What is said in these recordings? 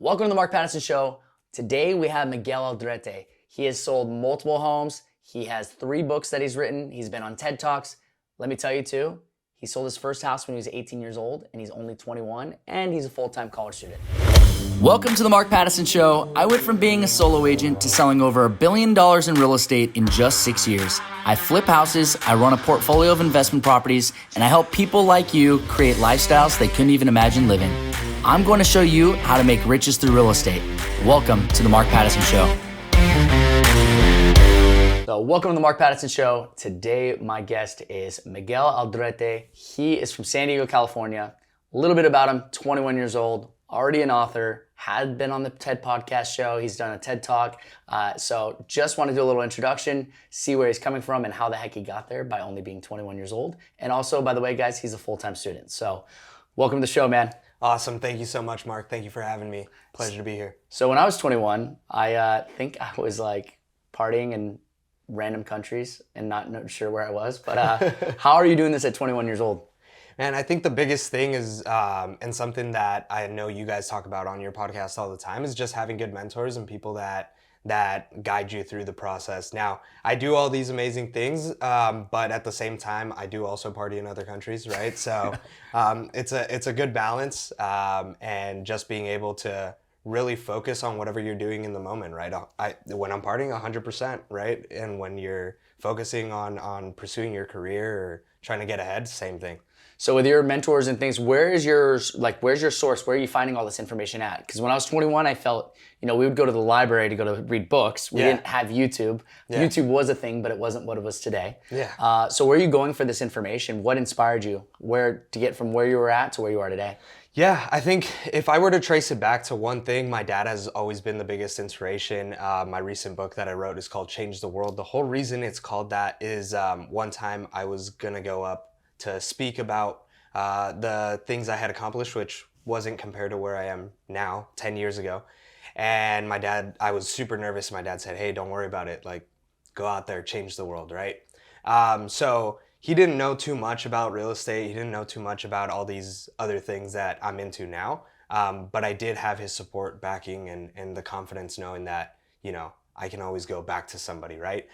Welcome to the Mark Pattison Show. Today we have Miguel Aldrete. He has sold multiple homes. He has 3 books that he's written. He's been on TED Talks. Let me tell you too, he sold his first house when he was 18 years old and he's only 21 and he's a full-time college student. Welcome to the Mark Pattison Show. I went from being a solo agent to selling over $1 billion in real estate in just 6 years. I flip houses, I run a portfolio of investment properties, and I help people like you create lifestyles they couldn't even imagine living. I'm going to show you how to make riches through real estate. Welcome to the Mark Pattison Show. So welcome to the Mark Pattison Show. Today, my guest is Miguel Aldrete. He is from San Diego, California. A little bit about him, 21 years old, already an author, had been on the TED podcast show. He's done a TED Talk. So just want to do a little introduction, see where he's coming from and how the heck he got there by only being 21 years old. And also, by the way, guys, he's a full-time student. So welcome to the show, man. Awesome. Thank you so much, Mark. Thank you for having me. Pleasure to be here. So when I was 21, I think I was like partying in random countries and not sure where I was. But how are you doing this at 21 years old? Man, I think the biggest thing is, and something that I know you guys talk about on your podcast all the time, is just having good mentors and people that guide you through the process. Now, I do all these amazing things, but at the same time, I do also party in other countries, right? So it's a good balance, and just being able to really focus on whatever you're doing in the moment, right? When I'm partying, 100%, right? And when you're focusing on pursuing your career or trying to get ahead, same thing. So with your mentors and things, where's your source? Where are you finding all this information at? Because when I was 21, I felt, we would go to the library to go to read books. We didn't have YouTube. Yeah. YouTube was a thing, but it wasn't what it was today. Yeah. So where are you going for this information? What inspired you? Where to get from where you were at to where you are today? Yeah, I think if I were to trace it back to one thing, my dad has always been the biggest inspiration. My recent book that I wrote is called Change the World. The whole reason it's called that is one time I was going to go up to speak about the things I had accomplished, which wasn't compared to where I am now, 10 years ago. And my dad, I was super nervous. My dad said, hey, don't worry about it. Like, go out there, change the world, right? So he didn't know too much about real estate. He didn't know too much about all these other things that I'm into now. But I did have his support backing and the confidence knowing that, I can always go back to somebody, right?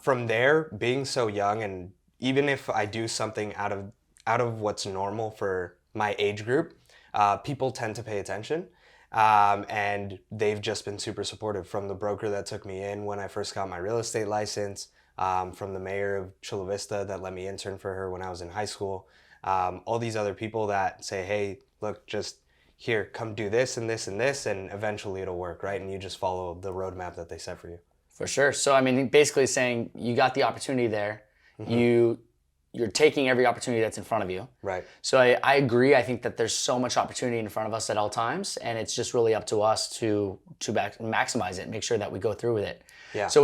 From there, being so young, and even if I do something out of what's normal for my age group, people tend to pay attention. And they've just been super supportive, from the broker that took me in when I first got my real estate license, from the mayor of Chula Vista that let me intern for her when I was in high school. All these other people that say, hey, look, just here, come do this and this and this, and eventually it'll work, right? And you just follow the roadmap that they set for you. For sure. So, basically saying you got the opportunity there. Mm-hmm. You're taking every opportunity that's in front of you. Right. So I agree. I think that there's so much opportunity in front of us at all times, and it's just really up to us to maximize it, make sure that we go through with it. Yeah. So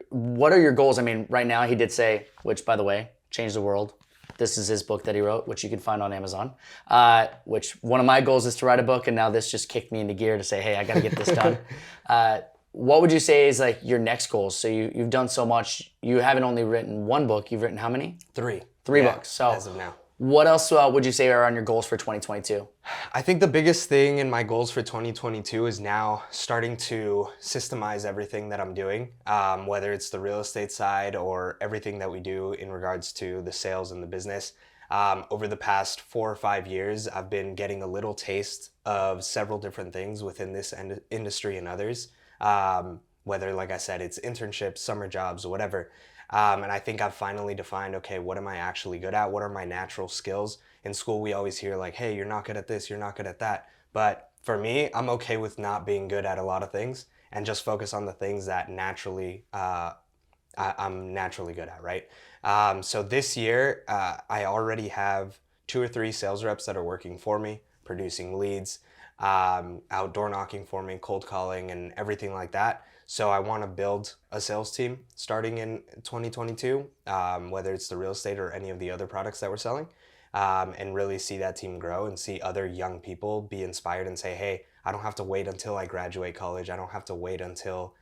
what are your goals? Right now he did say, which by the way, Change the World. This is his book that he wrote, which you can find on Amazon. Which one of my goals is to write a book, and now this just kicked me into gear to say, hey, I got to get this done. What would you say is like your next goals? So you've done so much. You haven't only written one book. You've written how many? 3. 3 books. So as of now. What else would you say are on your goals for 2022? I think the biggest thing in my goals for 2022 is now starting to systemize everything that I'm doing, whether it's the real estate side or everything that we do in regards to the sales and the business. Over the past 4 or 5 years, I've been getting a little taste of several different things within this industry and others. Whether, like I said, it's internships, summer jobs, whatever. And I think I've finally defined, okay, what am I actually good at? What are my natural skills? In school, we always hear like, hey, you're not good at this, you're not good at that. But for me, I'm okay with not being good at a lot of things and just focus on the things that naturally, I'm naturally good at, right? So this year, I already have 2 or 3 sales reps that are working for me, producing leads, outdoor knocking for me, cold calling, and everything like that. So I want to build a sales team starting in 2022, whether it's the real estate or any of the other products that we're selling, and really see that team grow and see other young people be inspired and say, hey, I don't have to wait until I graduate college. I don't have to wait until,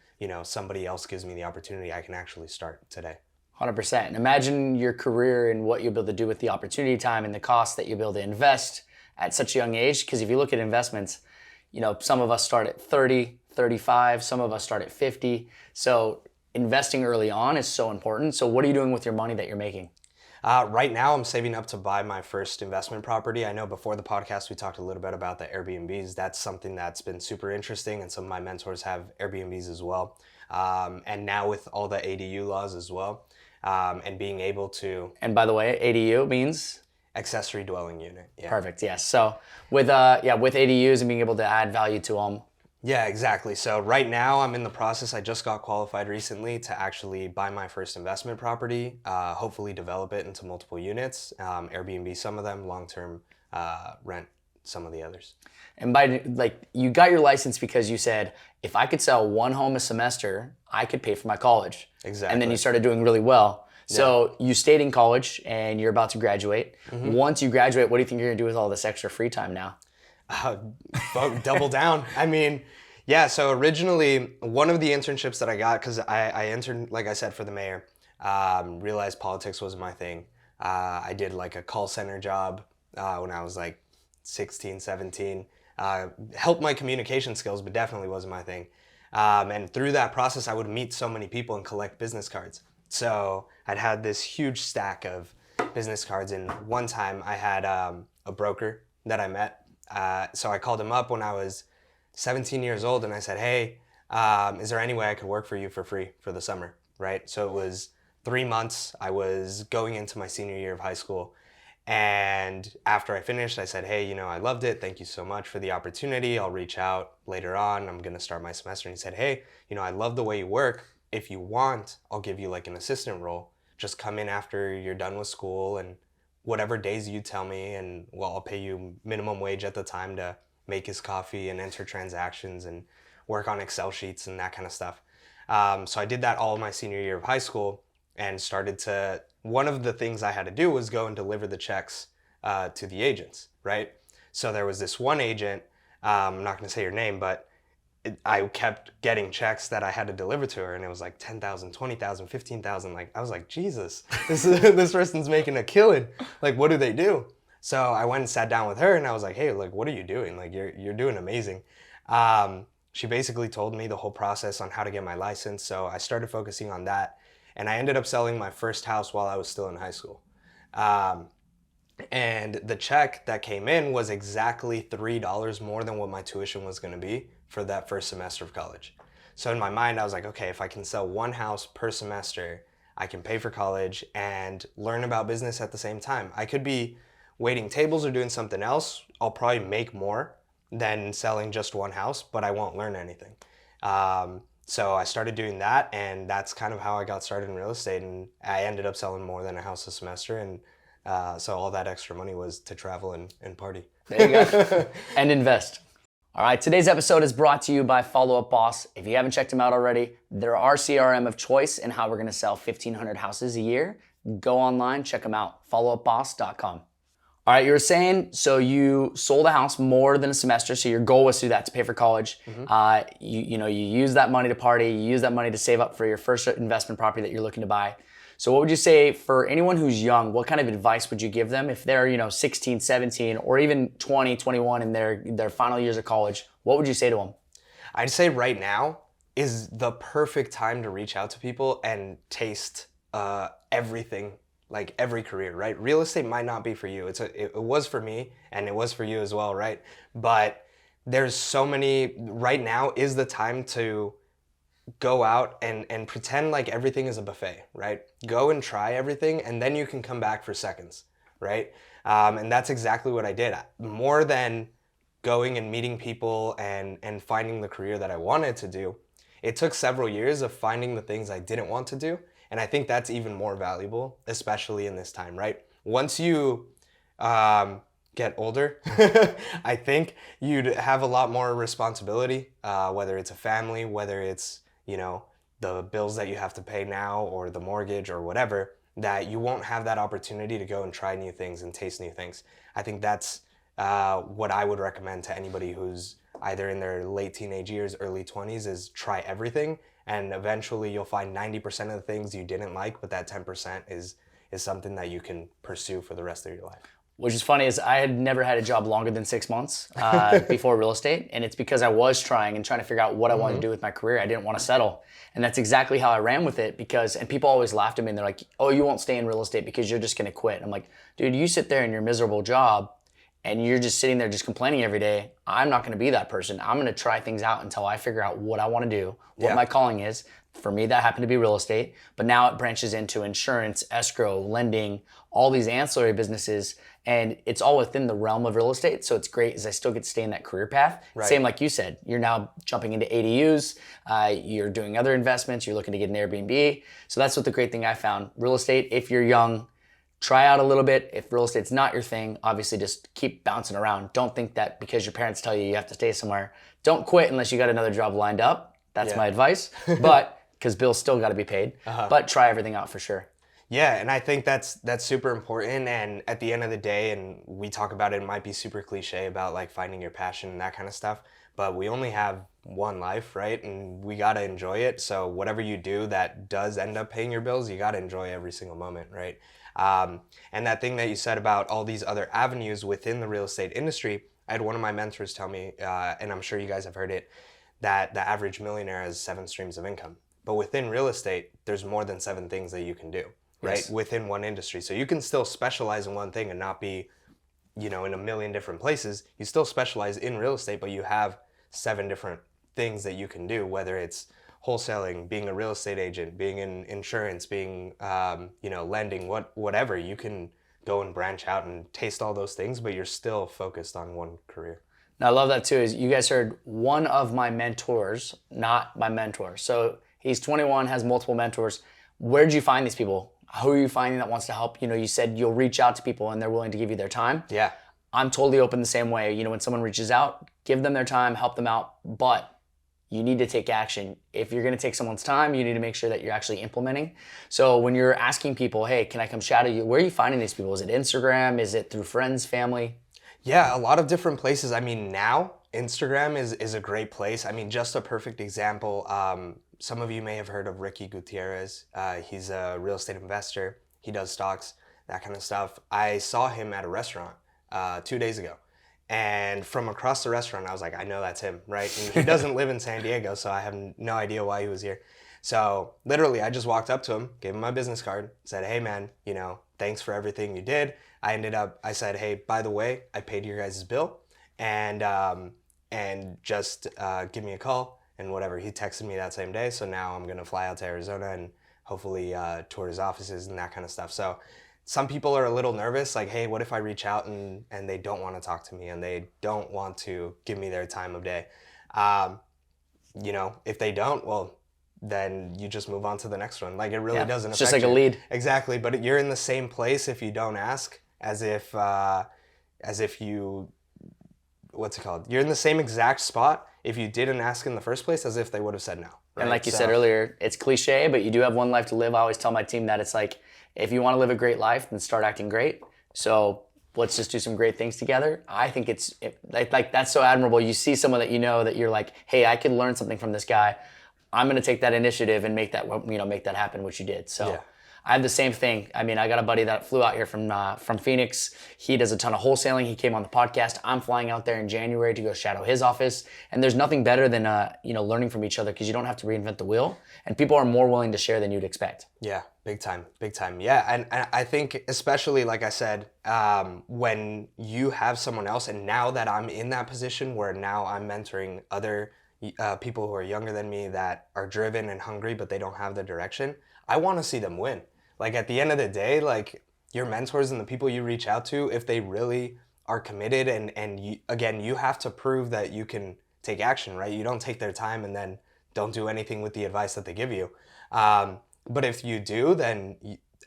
somebody else gives me the opportunity. I can actually start today. 100%. And imagine your career and what you'll be able to do with the opportunity time and the cost that you'll be able to invest at such a young age. Because if you look at investments, some of us start at 30, 35, some of us start at 50. So investing early on is so important. So what are you doing with your money that you're making? Right now, I'm saving up to buy my first investment property. I know before the podcast, we talked a little bit about the Airbnbs. That's something that's been super interesting, and some of my mentors have Airbnbs as well. And now with all the ADU laws as well, and being able to And by the way, ADU means? accessory dwelling unit. Yeah. Perfect, yes. So with with ADUs and being able to add value to them. Yeah, exactly. So right now I'm in the process. I just got qualified recently to actually buy my first investment property, hopefully develop it into multiple units, Airbnb some of them, long-term rent some of the others. And you got your license because you said, if I could sell one home a semester, I could pay for my college. Exactly. And then you started doing really well. So you stayed in college and you're about to graduate. Once you graduate, what do you think you're gonna do with all this extra free time now? Double down. I mean, yeah, so originally one of the internships that I got, because I interned, like I said, for the mayor, realized politics wasn't my thing. I did like a call center job when I was like 16, 17. Helped my communication skills, but definitely wasn't my thing. And through that process, I would meet so many people and collect business cards. So I'd had this huge stack of business cards, and one time I had a broker that I met. So I called him up when I was 17 years old and I said, hey, is there any way I could work for you for free for the summer, right? So it was 3 months. I was going into my senior year of high school. And after I finished, I said, hey, I loved it. Thank you so much for the opportunity. I'll reach out later on. I'm going to start my semester. And he said, hey, I love the way you work. If you want, I'll give you like an assistant role. Just come in after you're done with school, and whatever days you tell me, and I'll pay you minimum wage at the time to make his coffee and enter transactions and work on Excel sheets and that kind of stuff. So I did that all my senior year of high school, and one of the things I had to do was go and deliver the checks to the agents, right? So there was this one agent, I'm not gonna say her name, but I kept getting checks that I had to deliver to her, and it was like 10,000, 20,000, 15,000. Like, I was like, Jesus, this person's making a killing. Like, what do they do? So I went and sat down with her, and I was like, hey, like, what are you doing? Like, you're doing amazing. She basically told me the whole process on how to get my license. So I started focusing on that, and I ended up selling my first house while I was still in high school. And the check that came in was exactly $3 more than what my tuition was going to be for that first semester of college. So in my mind, I was like, okay, if I can sell one house per semester, I can pay for college and learn about business at the same time. I could be waiting tables or doing something else. I'll probably make more than selling just one house, but I won't learn anything. So I started doing that, and that's kind of how I got started in real estate. And I ended up selling more than a house a semester, and so all that extra money was to travel and party. There you go. And invest. All right, today's episode is brought to you by Follow Up Boss. If you haven't checked them out already, they're our CRM of choice in how we're gonna sell 1,500 houses a year. Go online, check them out, followupboss.com. All right, you were saying, so you sold a house more than a semester, so your goal was to do that to pay for college. You use that money to party, you use that money to save up for your first investment property that you're looking to buy. So what would you say for anyone who's young, what kind of advice would you give them if they're 16, 17, or even 20, 21 in their final years of college? What would you say to them? I'd say right now is the perfect time to reach out to people and taste everything, like every career, right? Real estate might not be for you. It was for me, and it was for you as well, right? But there's so many, right now is the time to go out and pretend like everything is a buffet, right? Go and try everything, and then you can come back for seconds, right? And that's exactly what I did. More than going and meeting people and finding the career that I wanted to do, it took several years of finding the things I didn't want to do. And I think that's even more valuable, especially in this time, right? Once you get older, I think you'd have a lot more responsibility, whether it's a family, whether it's the bills that you have to pay now or the mortgage or whatever, that you won't have that opportunity to go and try new things and taste new things. I think that's what I would recommend to anybody who's either in their late teenage years, early 20s, is try everything, and eventually you'll find 90% of the things you didn't like, but that 10% is something that you can pursue for the rest of your life. Which is funny is I had never had a job longer than 6 months before real estate. And it's because I was trying to figure out what I wanted to do with my career. I didn't want to settle. And that's exactly how I ran with it and people always laughed at me and they're like, oh, you won't stay in real estate because you're just going to quit. I'm like, dude, you sit there in your miserable job and you're just sitting there just complaining every day. I'm not going to be that person. I'm going to try things out until I figure out what I want to do, what my calling is. For me, that happened to be real estate, but now it branches into insurance, escrow, lending, all these ancillary businesses, and it's all within the realm of real estate. So it's great as I still get to stay in that career path. Right. Same like you said, you're now jumping into ADUs, you're doing other investments, you're looking to get an Airbnb. So that's what the great thing I found. Real estate, if you're young, try out a little bit. If real estate's not your thing, obviously just keep bouncing around. Don't think that because your parents tell you have to stay somewhere. Don't quit unless you got another job lined up. That's my advice. But because bills still got to be paid, but try everything out for sure. Yeah, and I think that's super important. And at the end of the day, and we talk about it might be super cliche about like finding your passion and that kind of stuff, but we only have one life, right? And we got to enjoy it. So whatever you do that does end up paying your bills, you got to enjoy every single moment, right? And that thing that you said about all these other avenues within the real estate industry, I had one of my mentors tell me, and I'm sure you guys have heard it, that the average millionaire has 7 streams of income. But within real estate, there's more than 7 things that you can do, right? Yes. Within one industry. So you can still specialize in one thing and not be, in a million different places. You still specialize in real estate, but you have 7 different things that you can do, whether it's wholesaling, being a real estate agent, being in insurance, being, lending, whatever. You can go and branch out and taste all those things, but you're still focused on one career. Now, I love that too, is you guys heard one of my mentors, not my mentor. So he's 21, has multiple mentors. Where did you find these people? Who are you finding that wants to help? You said you'll reach out to people and they're willing to give you their time. Yeah. I'm totally open the same way. When someone reaches out, give them their time, help them out, but you need to take action. If you're going to take someone's time, you need to make sure that you're actually implementing. So when you're asking people, hey, can I come shadow you? Where are you finding these people? Is it Instagram? Is it through friends, family? Yeah, a lot of different places. I mean, now Instagram is a great place. I mean, just a perfect example. Some of you may have heard of Ricky Gutierrez. He's a real estate investor. He does stocks, that kind of stuff. I saw him at a restaurant 2 days ago. And from across the restaurant, I was like, I know that's him, right? And he doesn't live in San Diego, so I have no idea why he was here. So literally, I just walked up to him, gave him my business card, said, hey man, thanks for everything you did. I said, hey, by the way, I paid your guys' bill and just give me a call and whatever. He texted me that same day. So now I'm going to fly out to Arizona and hopefully tour his offices and that kind of stuff. So some people are a little nervous, like, hey, what if I reach out and they don't want to talk to me and they don't want to give me their time of day? If they don't, well, then you just move on to the next one. Like, it really doesn't affect it's just like a lead. Exactly, but you're in the same place if you don't ask as if you, what's it called? You're in the same exact spot if you didn't ask in the first place as if they would have said no. Right? And like you said earlier, it's cliche, but you do have one life to live. I always tell my team that it's like, if you want to live a great life, then start acting great. So let's just do some great things together. I think like that's so admirable. You see someone that that you're like, hey, I could learn something from this guy. I'm going to take that initiative and make that happen, which you did. So. Yeah. I have the same thing. I mean, I got a buddy that flew out here from Phoenix. He does a ton of wholesaling. He came on the podcast. I'm flying out there in January to go shadow his office. And there's nothing better than learning from each other because you don't have to reinvent the wheel. And people are more willing to share than you'd expect. Yeah, big time. Yeah, and I think especially, like I said, when you have someone else, and now that I'm in that position where now I'm mentoring other people who are younger than me that are driven and hungry, but they don't have the direction, I want to see them win. Like, at the end of the day, like, your mentors and the people you reach out to, if they really are committed and you have to prove that you can take action, right? You don't take their time and then don't do anything with the advice that they give you. But if you do, then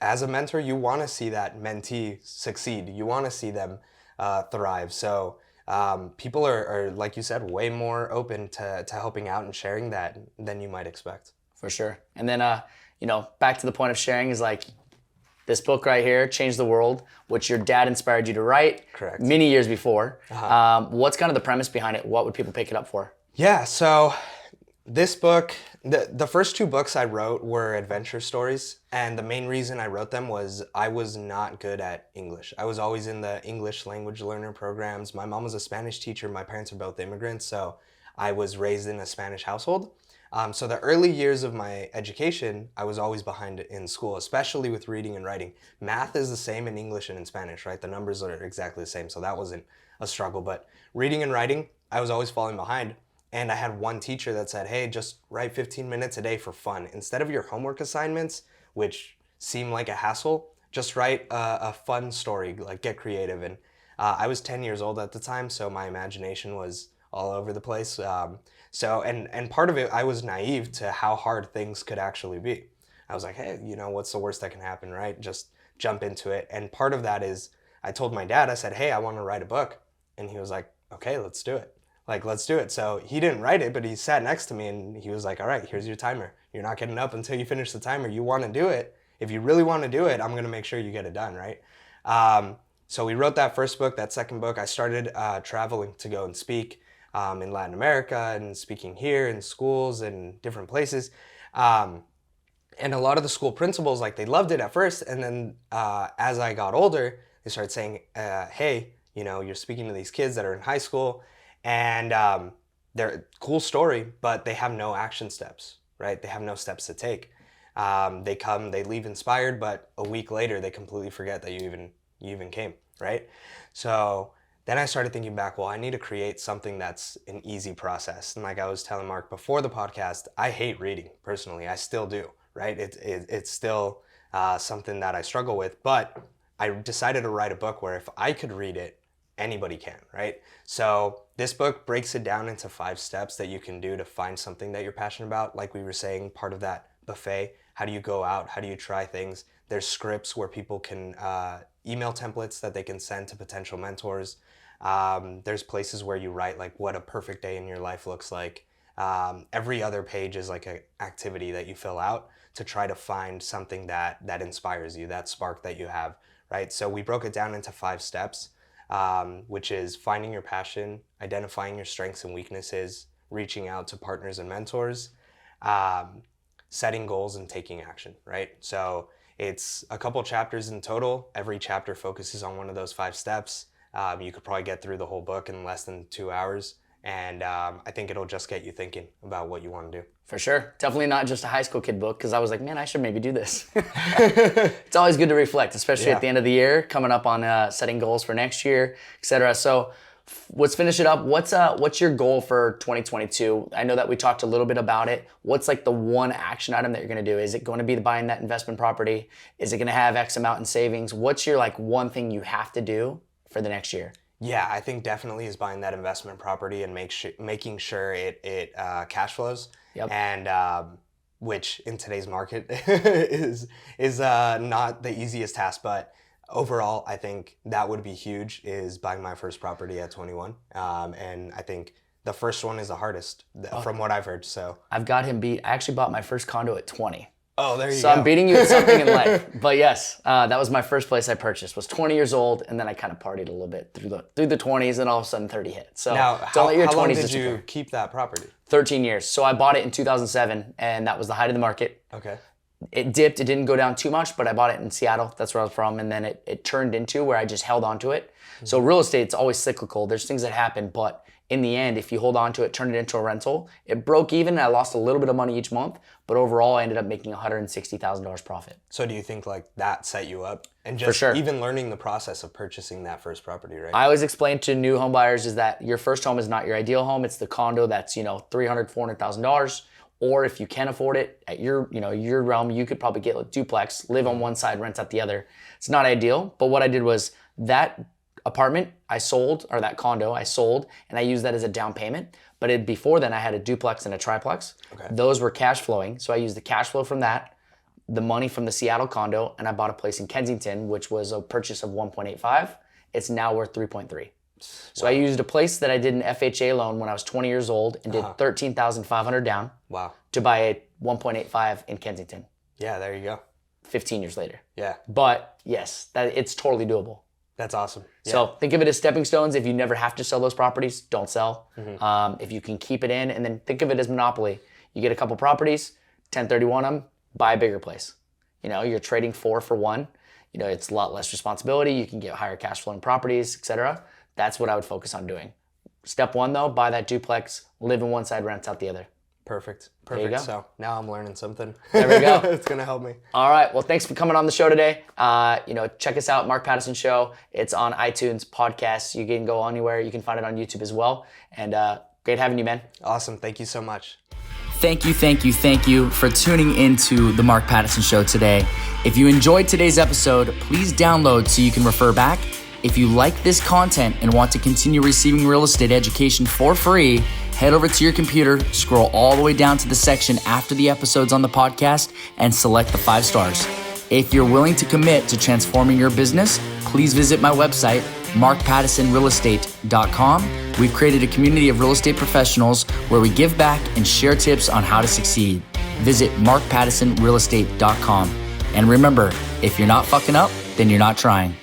as a mentor, you want to see that mentee succeed. You want to see them thrive. So people are, like you said, way more open to helping out and sharing that than you might expect. For sure. And then, back to the point of sharing is like this book right here, Change the World, which your dad inspired you to write. Correct. Many years before. What's kind of the premise behind it? What would people pick it up for? Yeah, so This book, the first two books I wrote were adventure stories, and the main reason I wrote them was I was not good at English. I was always in the English language learner programs. My mom was a Spanish teacher. My parents are both immigrants, so I was raised in a Spanish household. So the early years of my education, I was always behind in school, especially with reading and writing. Math is the same in English and in Spanish, right? The numbers are exactly the same, so that wasn't a struggle. But reading and writing, I was always falling behind. And I had one teacher that said, hey, just write 15 minutes a day for fun. Instead of your homework assignments, which seem like a hassle, just write a fun story, like get creative. And I was 10 years old at the time, so my imagination was all over the place. And part of it, I was naive to how hard things could actually be. I was like, hey, what's the worst that can happen, right? Just jump into it. And part of that is I told my dad, I said, hey, I want to write a book. And he was like, okay, let's do it. Let's do it. So he didn't write it, but he sat next to me and he was like, all right, here's your timer. You're not getting up until you finish the timer. You want to do it. If you really want to do it, I'm going to make sure you get it done, right? So we wrote that first book. That second book, I started traveling to go and speak in Latin America and speaking here in schools and different places. And a lot of the school principals, they loved it at first. And then as I got older, they started saying, hey, you're speaking to these kids that are in high school. And they're a cool story, but they have no action steps, right? They have no steps to take. They come, they leave inspired, but a week later they completely forget that you even came, right? So then I started thinking back, well, I need to create something that's an easy process. And like I was telling Mark before the podcast, I hate reading personally. I still do, right? It's still something that I struggle with, but I decided to write a book where if I could read it, anybody can, right? So this book breaks it down into 5 steps that you can do to find something that you're passionate about. Like we were saying, part of that buffet, how do you go out? How do you try things? There's scripts where people can, email templates that they can send to potential mentors. There's places where you write what a perfect day in your life looks like. Every other page is an activity that you fill out to try to find something that inspires you, that spark that you have, right? So we broke it down into 5 steps. Which is finding your passion, identifying your strengths and weaknesses, reaching out to partners and mentors, setting goals and taking action, right? So it's a couple chapters in total. Every chapter focuses on one of those 5 steps. You could probably get through the whole book in less than 2 hours. And I think it'll just get you thinking about what you want to do. For sure. Definitely not just a high school kid book, because I was like, man, I should maybe do this. It's always good to reflect, especially at the end of the year, coming up on setting goals for next year, etc. So let's finish it up. What's your goal for 2022? I know that we talked a little bit about it. What's the one action item that you're going to do? Is it going to be buying that investment property? Is it going to have X amount in savings? What's your one thing you have to do for the next year? Yeah, I think definitely is buying that investment property and making sure it cash flows. Yep. And which in today's market is not the easiest task, but overall, I think that would be huge, is buying my first property at 21. And I think the first one is the hardest from what I've heard. So I've got him beat. I actually bought my first condo at 20. Oh, there you go. So I'm beating you at something in life. But yes, that was my first place I purchased. Was 20 years old, and then I kind of partied a little bit through the 20s, and all of a sudden 30 hit. So now, don't let your how 20s long did disappear. you keep that property? 13 years. So I bought it in 2007, and that was the height of the market. Okay. It dipped. It didn't go down too much, but I bought it in Seattle. That's where I was from. And then it turned into where I just held on to it. Mm-hmm. So real estate, it's always cyclical. There's things that happen, but in the end, if you hold on to it, turn it into a rental, it broke even and I lost a little bit of money each month, but overall I ended up making $160,000 profit. So do you think that set you up? And just For sure. Even learning the process of purchasing that first property, right? I always explain to new home buyers is that your first home is not your ideal home. It's the condo that's, $300,000, $400,000. Or if you can afford it at your realm, you could probably get a duplex, live on one side, rent out the other. It's not ideal. But what I did was that apartment I sold, or that condo I sold, and I used that as a down payment. But before then I had a duplex and a triplex. Okay. Those were cash flowing. So I used the cash flow from that, the money from the Seattle condo, and I bought a place in Kensington, which was a purchase of 1.85. It's now worth 3.3. So I used a place that I did an FHA loan when I was 20 years old and did $13,500 down. Wow. To buy a 1.85 in Kensington. Yeah, there you go. 15 years later. Yeah. But yes, it's totally doable. That's awesome. Yeah. So think of it as stepping stones. If you never have to sell those properties, don't sell. Mm-hmm. If you can keep it in, and then think of it as monopoly. You get a couple properties, 1031 them, buy a bigger place. You know, you're trading 4 for 1. You know, it's a lot less responsibility. You can get higher cash flowing properties, etc. That's what I would focus on doing. Step 1 though, buy that duplex, live in one side, rent out the other. Perfect. There you go. So now I'm learning something. There we go. It's going to help me. All right. Well, thanks for coming on the show today. You know, check us out, Mark Pattison Show. It's on iTunes, podcasts. You can go anywhere. You can find it on YouTube as well. And great having you, man. Awesome. Thank you so much. Thank you for tuning into the Mark Pattison Show today. If you enjoyed today's episode, please download so you can refer back. If you like this content and want to continue receiving real estate education for free, head over to your computer, scroll all the way down to the section after the episodes on the podcast, and select the 5 stars. If you're willing to commit to transforming your business, please visit my website, markpattisonrealestate.com. We've created a community of real estate professionals where we give back and share tips on how to succeed. Visit markpattisonrealestate.com. And remember, if you're not fucking up, then you're not trying.